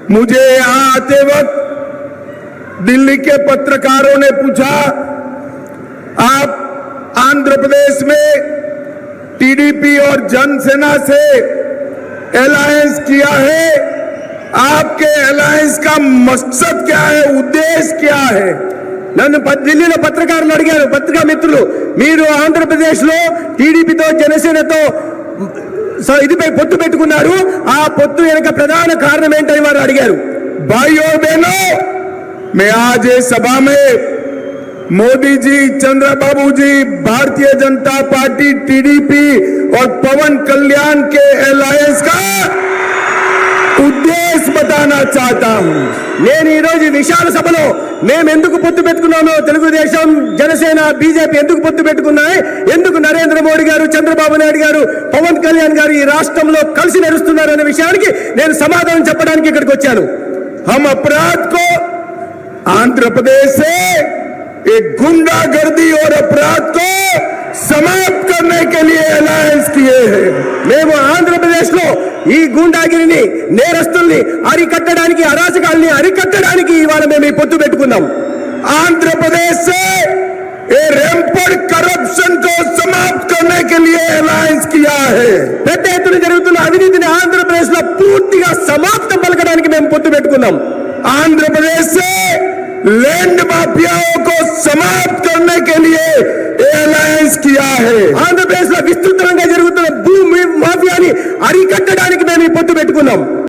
मुझे यहां आते वक्त दिल्ली के पत्रकारों ने पूछा, आप आंध्र प्रदेश में टीडीपी और जनसेना से अलायंस किया है, आपके अलायंस का मकसद क्या है, उद्देश्य क्या है? నన్ను ఢిల్లీలో పత్రికారులు అడిగారు, పత్రికా మిత్రులు, మీరు ఆంధ్రప్రదేశ్లో టీడీపీతో జనసేనతో ఇదిపై పొత్తు పెట్టుకున్నారు, ఆ పొత్తు వెనుక ప్రధాన కారణం ఏంటని వారు అడిగారు. भाइयों और बहनों, मैं आज इस सभा में मोदी जी, चंद्रबाबू जी, भारतीय जनता पार्टी, टीडीपी और पवन कल्याण के अलायंस का ఉద్దేశం बताना चाहता हूं. నేను ఈ రోజు విశాల సభలో మేము ఎందుకు పొత్తు పెట్టుకున్నామో, తెలుగుదేశం, జనసేన, బీజేపీ ఎందుకు పొత్తు పెట్టుకున్నాయి, ఎందుకు నరేంద్ర మోడీ గారు, చంద్రబాబు నాయుడు గారు, పవన్ కళ్యాణ్ గారు ఈ రాష్ట్రంలో కలిసి నడుస్తున్నారు అనే విషయానికి నేను సమాధానం చెప్పడానికి ఇక్కడికి వచ్చాను. हम अपराध को आंध्र प्रदेश से एक गुंडागर्दी और अपराध को समाप्त करने के लिए अलायंस किए हैं. మేము ఆంధ్రప్రదేశ్ లో ఈ గుండాగిరిని, నేరస్తుల్ని అరికట్టడానికి, అరాచకాల్ని అరికట్టడానికి ఇవాళ మేము ఈ పొత్తు పెట్టుకున్నాం. आंध्र प्रदेश से रैंपेंट करप्शन को समाप्त करने के लिए अलायंस किया है. పెద్ద ఎత్తున జరుగుతున్న అవినీతిని ఆంధ్రప్రదేశ్ లో పూర్తిగా సమాప్తం పలకడానికి మేము పొత్తు పెట్టుకున్నాం. आंध्र प्रदेश से लैंड माफियाओं को समाप्त करने के लिए अलायंस किया है. ఆంధ్రప్రదేశ్ లో విస్తృతంగా జరుగుతున్న భూమి మాఫియాని అరికట్టడానికి మేము ఈ పొత్తు పెట్టుకున్నాం.